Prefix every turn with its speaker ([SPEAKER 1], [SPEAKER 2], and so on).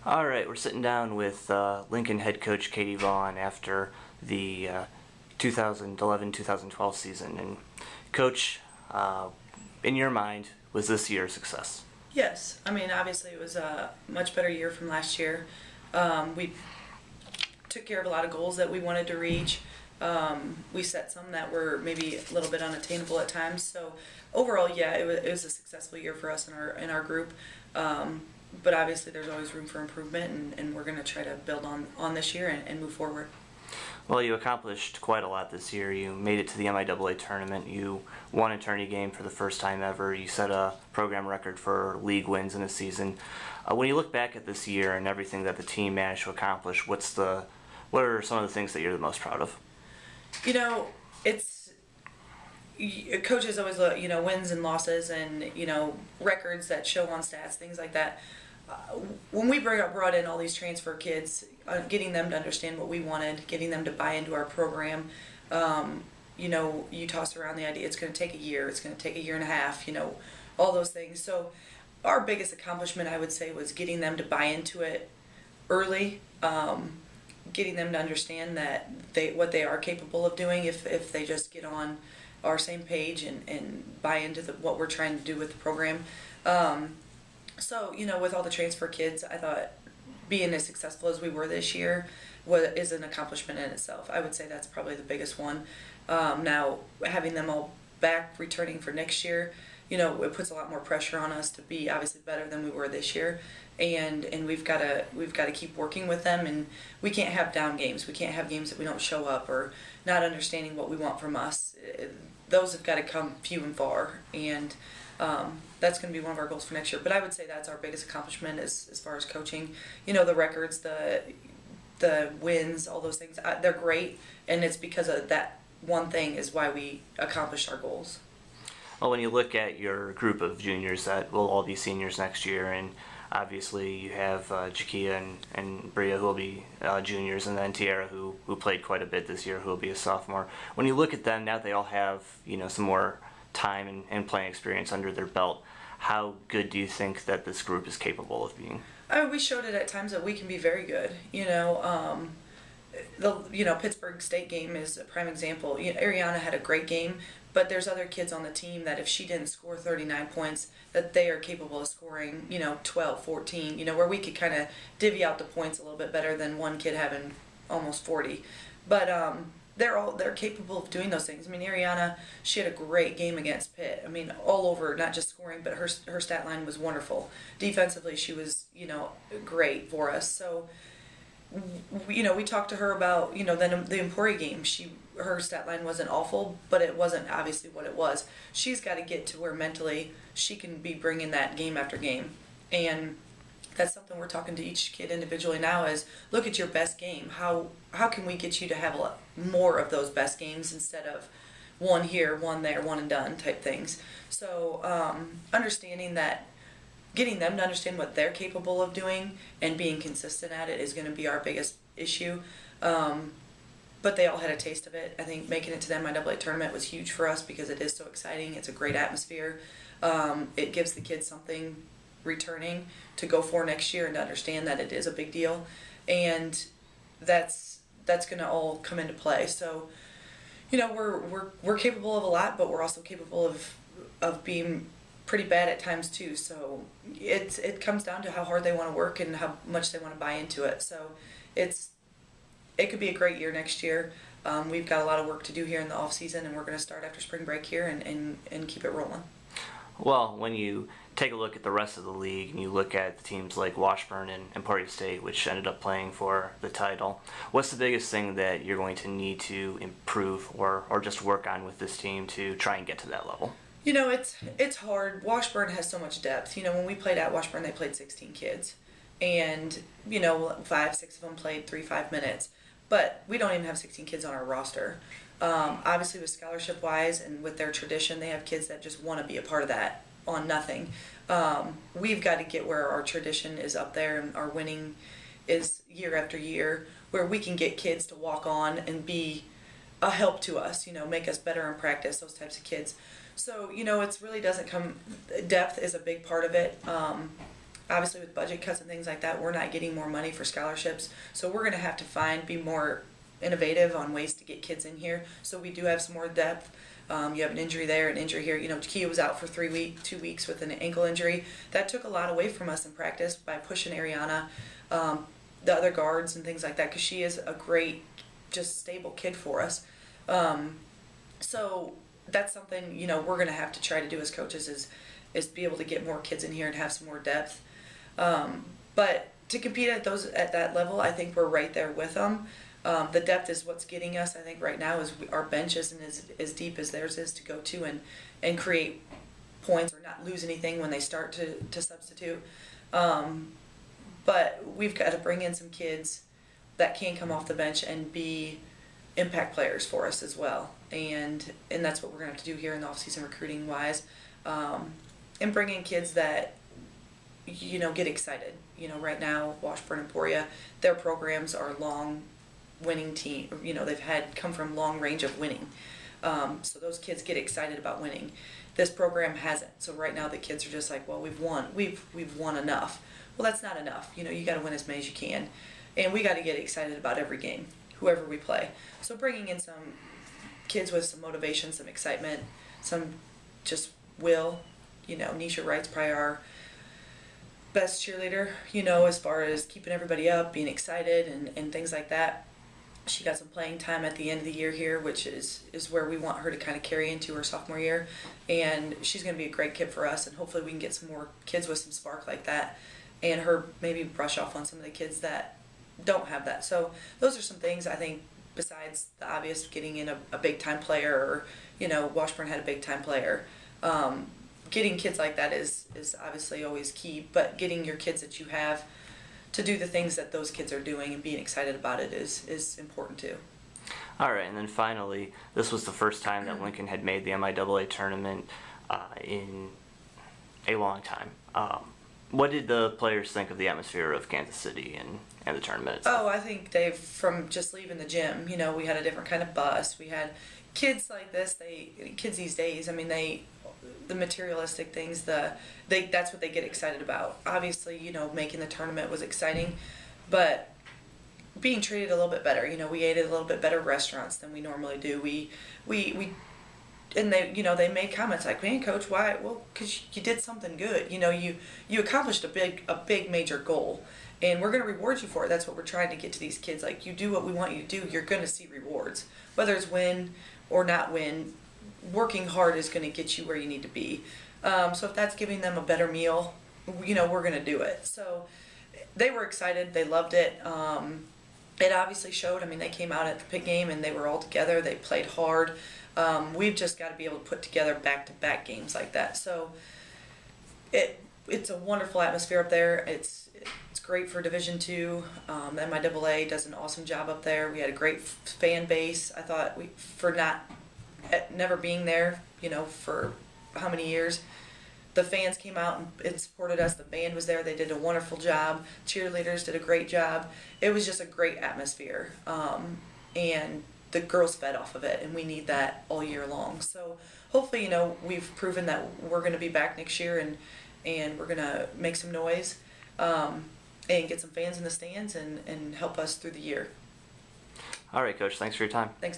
[SPEAKER 1] All right, we're sitting down with Lincoln head coach Katie Vaughn after the 2011-2012 season. And coach, in your mind, was this year a success?
[SPEAKER 2] Yes, I mean, obviously it was a much better year from last year. We took care of a lot of goals that we wanted to reach. We set some that were maybe a little bit unattainable at times. So overall, yeah, it was a successful year for us in our group. But obviously there's always room for improvement, and we're going to try to build on this year and move forward.
[SPEAKER 1] Well, you accomplished quite a lot this year. You made it to the MIAA tournament. You won a tourney game for the first time ever. You set a program record for league wins in a season. When you look back at this year and everything that the team managed to accomplish, what are some of the things that you're the most proud of?
[SPEAKER 2] You know, coaches always look, wins and losses and, records that show on stats, things like that. When we brought in all these transfer kids, getting them to understand what we wanted, getting them to buy into our program, you toss around the idea it's going to take a year, it's going to take a year and a half, all those things. So our biggest accomplishment, I would say, was getting them to buy into it early, getting them to understand that what they are capable of doing if they just get on our same page and buy into what we're trying to do with the program. So, with all the transfer kids, I thought being as successful as we were this year is an accomplishment in itself. I would say that's probably the biggest one. Now, having them all back returning for next year, it puts a lot more pressure on us to be obviously better than we were this year. And we've got to keep working with them, and we can't have down games. We can't have games that we don't show up or not understanding what we want from us. Those have got to come few and far, and that's going to be one of our goals for next year. But I would say that's our biggest accomplishment as far as coaching. The records, the wins, all those things, they're great, and it's because of that one thing is why we accomplished our goals.
[SPEAKER 1] Well, when you look at your group of juniors that will all be seniors next year, and obviously you have Jakia and Bria who will be juniors, and then Tiara who played quite a bit this year who will be a sophomore. When you look at them now, they all have some more time and playing experience under their belt. How good do you think that this group is capable of being?
[SPEAKER 2] We showed it at times that we can be very good. The Pittsburgh State game is a prime example. Ariana had a great game, but there's other kids on the team that if she didn't score 39 points, that they are capable of scoring 12, 14. Where we could kind of divvy out the points a little bit better than one kid having almost 40. But they're capable of doing those things. I mean, Ariana, she had a great game against Pitt. I mean, all over, not just scoring, but her stat line was wonderful. Defensively, she was great for us. So we talked to her about then the Emporia game. Her stat line wasn't awful, but it wasn't obviously what it was. She's got to get to where mentally she can be bringing that game after game, and that's something we're talking to each kid individually now is look at your best game. How can we get you to have a lot more of those best games instead of one here, one there, one and done type things. So understanding that, getting them to understand what they're capable of doing and being consistent at it is going to be our biggest issue. But they all had a taste of it. I think making it to the MIAA tournament was huge for us because it is so exciting. It's a great atmosphere. It gives the kids something returning to go for next year and to understand that it is a big deal, and that's going to all come into play. So, we're capable of a lot, but we're also capable of being pretty bad at times too. So it comes down to how hard they want to work and how much they want to buy into it. So it could be a great year next year. We've got a lot of work to do here in the off season, and we're going to start after spring break here and keep it rolling.
[SPEAKER 1] Well, when you take a look at the rest of the league and you look at the teams like Washburn and Emporia State, which ended up playing for the title, what's the biggest thing that you're going to need to improve or just work on with this team to try and get to that level?
[SPEAKER 2] It's hard. Washburn has so much depth. When we played at Washburn, they played 16 kids. And, 5, 6 of them played 3-5 minutes. But we don't even have 16 kids on our roster. Obviously, with scholarship-wise and with their tradition, they have kids that just want to be a part of that on nothing. We've got to get where our tradition is up there and our winning is year after year, where we can get kids to walk on and be a help to us, make us better in practice, those types of kids. So, it's really doesn't come, depth is a big part of it. obviously with budget cuts and things like that, we're not getting more money for scholarships. So we're going to have to be more innovative on ways to get kids in here. So we do have some more depth. You have an injury there, an injury here. Takia was out for 2 weeks with an ankle injury. That took a lot away from us in practice by pushing Ariana, the other guards and things like that, because she is a great, just stable kid for us. So that's something, we're going to have to try to do as coaches is be able to get more kids in here and have some more depth. But to compete at that level, I think we're right there with them. The depth is what's getting us. I think right now is our bench isn't as deep as theirs is to go to and create points or not lose anything when they start to substitute. But we've got to bring in some kids that can come off the bench and be impact players for us as well. And that's what we're going to have to do here in the offseason recruiting wise. And bring in kids that, get excited. Right now, Washburn and Emporia, their programs are long winning team. They've come from long range of winning. So those kids get excited about winning. This program hasn't. So right now the kids are just like, well, we've won. We've won enough. Well, that's not enough. You got to win as many as you can. And we got to get excited about every game, whoever we play. So bringing in some kids with some motivation, some excitement, some just will. Nisha Wright's probably our best cheerleader, as far as keeping everybody up, being excited and things like that. She got some playing time at the end of the year here, which is where we want her to kind of carry into her sophomore year. And she's going to be a great kid for us, and hopefully we can get some more kids with some spark like that and her maybe brush off on some of the kids that don't have that. So those are some things I think besides the obvious getting in a big-time player or, Washburn had a big-time player. Getting kids like that is obviously always key, but getting your kids that you have to do the things that those kids are doing and being excited about it is important too.
[SPEAKER 1] All right, and then finally, this was the first time that Lincoln had made the MIAA tournament in a long time. What did the players think of the atmosphere of Kansas City and the tournament itself?
[SPEAKER 2] Oh, I think from just leaving the gym, we had a different kind of bus. We had kids like this, kids these days, the materialistic things, that's what they get excited about. Obviously, making the tournament was exciting, but being treated a little bit better. We ate at a little bit better restaurants than we normally do. And they made comments like, "Man, Coach, why?" Well, because you did something good. You accomplished a big major goal, and we're going to reward you for it. That's what we're trying to get to these kids. Like, you do what we want you to do, you're going to see rewards, whether it's win or not win. Working hard is going to get you where you need to be. So if that's giving them a better meal, we're going to do it. So they were excited. They loved it. It obviously showed. They came out at the pit game and they were all together. They played hard. We've just got to be able to put together back-to-back games like that. So it's a wonderful atmosphere up there. It's great for Division II. The MIAA does an awesome job up there. We had a great fan base. I thought for never being there, for how many years, the fans came out and supported us. The band was there. They did a wonderful job. Cheerleaders did a great job. It was just a great atmosphere. And the girls fed off of it, and we need that all year long. So hopefully, we've proven that we're going to be back next year and we're going to make some noise and get some fans in the stands and help us through the year.
[SPEAKER 1] All right, Coach. Thanks for your time.
[SPEAKER 2] Thanks.